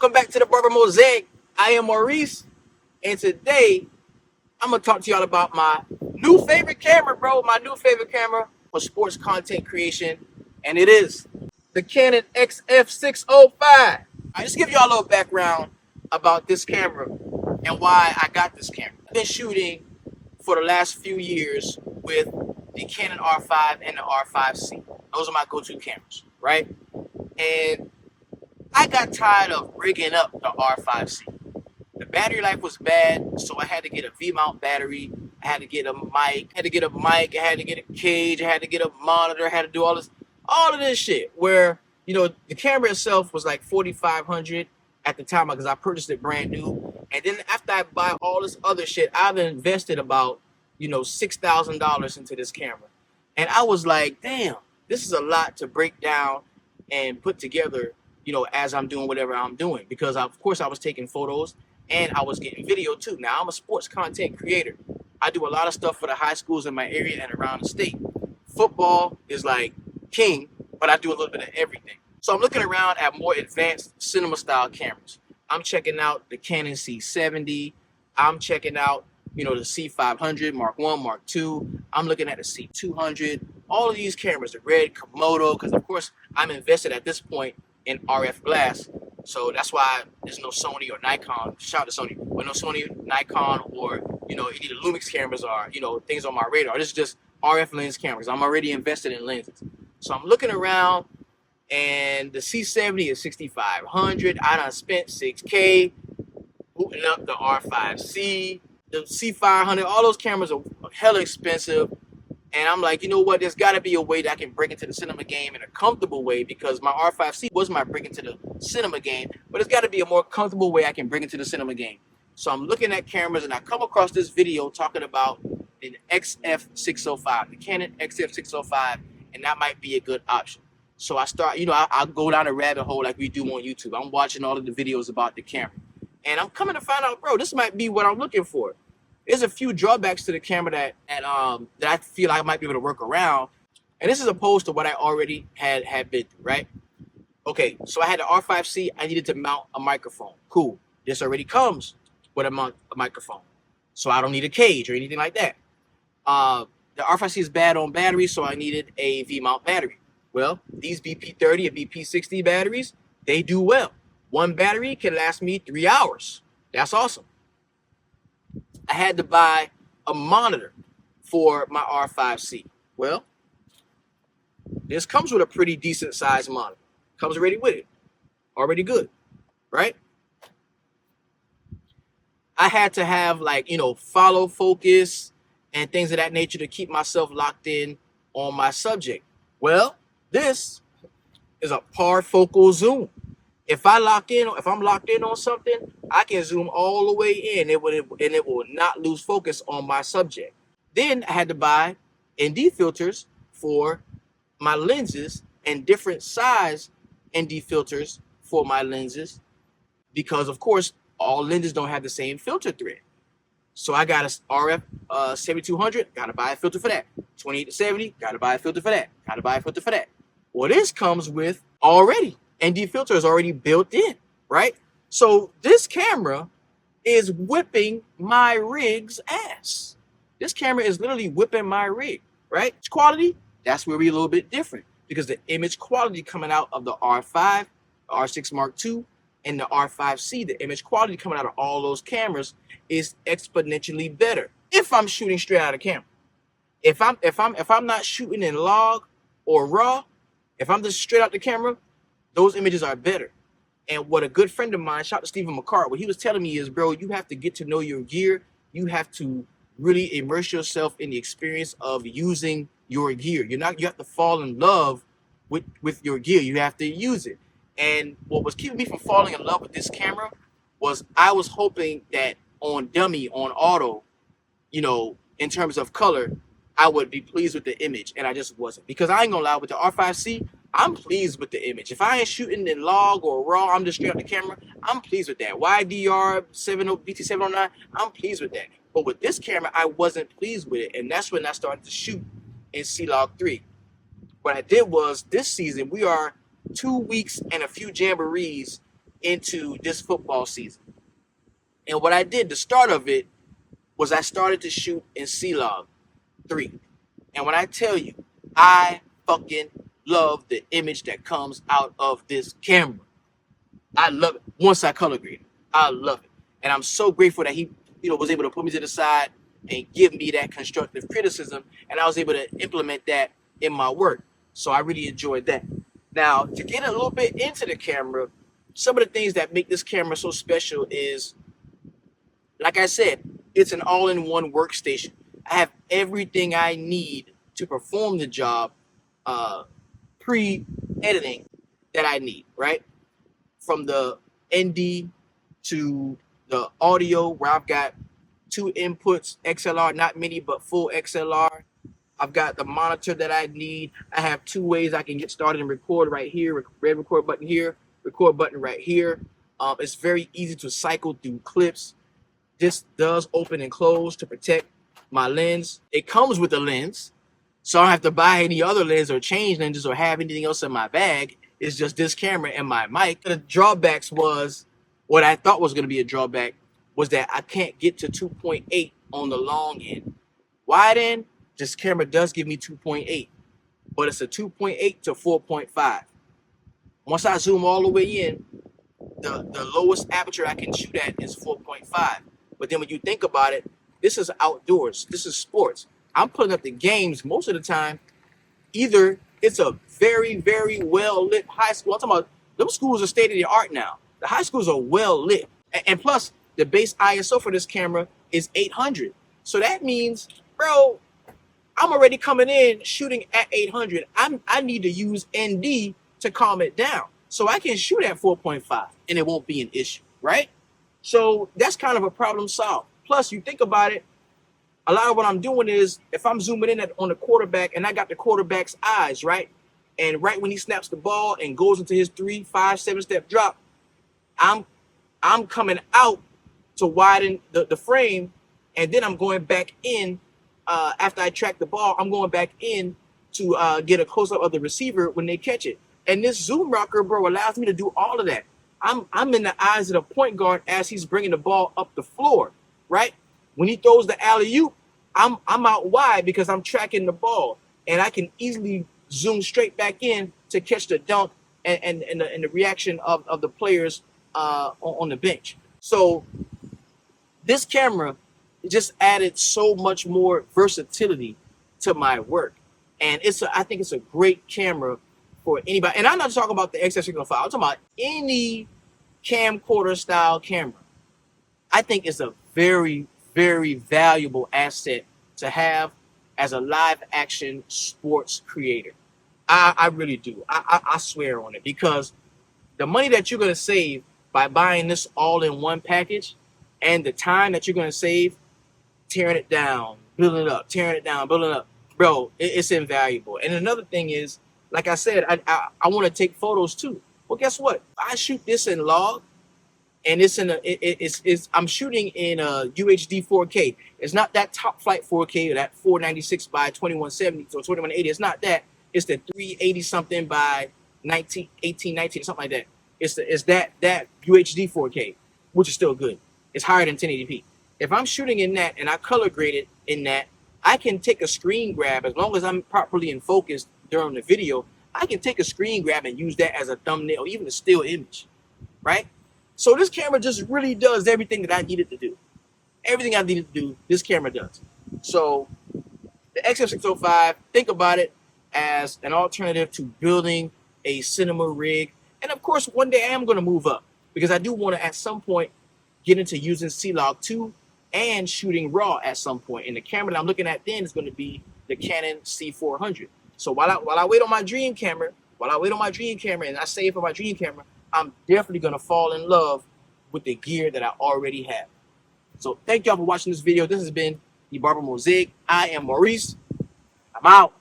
Welcome back to the Barber Mosaic. I am Maurice, and today I'm gonna talk to y'all about my new favorite camera, bro. My new favorite camera for sports content creation, and it is the Canon XF605. I just give y'all a little background about this camera and why I got this camera. I've been shooting for the last few years with the Canon R5 and the R5C. Those are my go-to cameras, right? And I got tired of rigging up the R5C. The battery life was bad, so I had to get a V-mount battery. I had to get a mic. I had to get a cage. I had to get a monitor. I had to do all of this shit. Where the camera itself was like $4,500 at the time because I purchased it brand new. And then after I buy all this other shit, I've invested about $6,000 into this camera. And I was like, damn, this is a lot to break down and put together, as I'm doing whatever I'm doing. Because of course I was taking photos and I was getting video too. Now I'm a sports content creator. I do a lot of stuff for the high schools in my area and around the state. Football is like king, but I do a little bit of everything. So I'm looking around at more advanced cinema style cameras. I'm checking out the Canon C70. I'm checking out, the C500, Mark 1, Mark 2. I'm looking at the C200. All of these cameras, the red Komodo, because of course I'm invested at this point in RF glass. So that's why there's no Sony or Nikon. Shout out to Sony. But no Sony, Nikon, or any of the Lumix cameras are, things on my radar. This is just RF lens cameras. I'm already invested in lenses. So I'm looking around, and the C70 is 6,500. I done spent $6K booting up the R5C, the C500. All those cameras are hella expensive. And I'm like, you know what? There's got to be a way that I can break into the cinema game in a comfortable way, because my R5C was my break into the cinema game, but it's got to be a more comfortable way I can break into the cinema game. So I'm looking at cameras, and I come across this video talking about an XF605, the Canon XF605, and that might be a good option. So I start, I'll go down a rabbit hole like we do on YouTube. I'm watching all of the videos about the camera, and I'm coming to find out, bro, this might be what I'm looking for. There's a few drawbacks to the camera that I feel like I might be able to work around. And this is opposed to what I already had been through, right? Okay, so I had the R5C. I needed to mount a microphone. Cool. This already comes with a microphone. So I don't need a cage or anything like that. The R5C is bad on battery, so I needed a V-mount battery. Well, these BP30 and BP60 batteries, they do well. One battery can last me 3 hours. That's awesome. I had to buy a monitor for my R5C. Well, this comes with a pretty decent sized monitor. Comes already with it. Already good, right? I had to have follow focus and things of that nature to keep myself locked in on my subject. Well, this is a parfocal zoom. If I'm locked in on something, I can zoom all the way in, and it will not lose focus on my subject. Then I had to buy ND filters for my lenses and different size ND filters for my lenses, because of course all lenses don't have the same filter thread. So I got a RF 7200, gotta buy a filter for that. 28 to 70, gotta buy a filter for that. Gotta buy a filter for that. Well, this comes with already. ND filter is already built in, right? So this camera is whipping my rig's ass. This camera is literally whipping my rig, right? Quality, that's where we're a little bit different, because the image quality coming out of the R5, the R6 Mark II, and the R5C, the image quality coming out of all those cameras is exponentially better if I'm shooting straight out of camera. If I'm not shooting in log or raw, if I'm just straight out the camera, those images are better. And what a good friend of mine, shout out to Stephen McCart, what he was telling me is, bro, you have to get to know your gear. You have to really immerse yourself in the experience of using your gear. You have to fall in love with your gear. You have to use it. And what was keeping me from falling in love with this camera was I was hoping that on dummy, on auto, in terms of color, I would be pleased with the image, and I just wasn't. Because I ain't gonna lie, with the R5C, I'm pleased with the image. If I ain't shooting in log or raw, I'm just straight on the camera, I'm pleased with that. YDR BT709, I'm pleased with that. But with this camera, I wasn't pleased with it, and that's when I started to shoot in C-Log 3. What I did was, this season, we are 2 weeks and a few jamborees into this football season. And what I did, the start of it, was I started to shoot in C-Log 3. And when I tell you, I fucking love the image that comes out of this camera. I love it. Once I color grade it, I love it. And I'm so grateful that he, was able to put me to the side and give me that constructive criticism, and I was able to implement that in my work. So I really enjoyed that. Now, to get a little bit into the camera, some of the things that make this camera so special is, like I said, it's an all-in-one workstation. I have everything I need to perform the job pre-editing that I need, right? From the ND to the audio, where I've got 2 inputs, XLR, not mini, but full XLR. I've got the monitor that I need. I have 2 ways I can get started and record right here. Red record button here, record button right here. It's very easy to cycle through clips. This does open and close to protect my lens. It comes with a lens, so I don't have to buy any other lens or change lenses or have anything else in my bag. It's just this camera and my mic. The drawbacks was, what I thought was going to be a drawback, was that I can't get to 2.8 on the long end. Wide end, this camera does give me 2.8, but it's a 2.8 to 4.5. Once I zoom all the way in, the lowest aperture I can shoot at is 4.5. But then when you think about it, this is outdoors. This is sports. I'm putting up the games most of the time. Either it's a very, very well-lit high school. I'm talking about, those schools are state-of-the-art now. The high schools are well-lit. And plus, the base ISO for this camera is 800. So that means, bro, I'm already coming in shooting at 800. I need to use ND to calm it down. So I can shoot at 4.5 and it won't be an issue, right? So that's kind of a problem solved. Plus, you think about it, a lot of what I'm doing is, if I'm zooming in on the quarterback and I got the quarterback's eyes, right? And right when he snaps the ball and goes into his 3, 5, 7-step drop, I'm coming out to widen the frame, and then I'm going back in after I track the ball. I'm going back in to get a close-up of the receiver when they catch it. And this zoom rocker, bro, allows me to do all of that. I'm in the eyes of the point guard as he's bringing the ball up the floor, right? When he throws the alley-oop, I'm out wide because I'm tracking the ball, and I can easily zoom straight back in to catch the dunk and the reaction of the players on the bench. So this camera just added so much more versatility to my work, and I think it's a great camera for anybody. And I'm not talking about the XF605. I'm talking about any camcorder style camera. I think it's a very, very valuable asset to have as a live action sports creator. I really do. I swear on it, because the money that you're going to save by buying this all-in-one package, and the time that you're going to save tearing it down, building it up, tearing it down, building it up, bro, it's invaluable. And another thing is, like I said, I want to take photos too. Well, guess what? I shoot this in log, and I'm shooting in a UHD 4K. It's not that top flight 4K or that 496 by 2170 or 2180. It's not that. It's the 380 something by 1819, something like that. It's that UHD 4K, which is still good. It's higher than 1080p. If I'm shooting in that and I color grade it in that, I can take a screen grab. As long as I'm properly in focus during the video, I can take a screen grab and use that as a thumbnail or even a still image, right? So this camera just really does everything that I needed to do. Everything I needed to do, this camera does. So the XF605, think about it as an alternative to building a cinema rig. And of course, one day I am going to move up, because I do want to at some point get into using C-Log 2 and shooting RAW at some point. And the camera that I'm looking at then is going to be the Canon C400. So while I wait on my dream camera, and I save for my dream camera, I'm definitely going to fall in love with the gear that I already have. So thank y'all for watching this video. This has been the Barber Mosaic. I am Maurice. I'm out.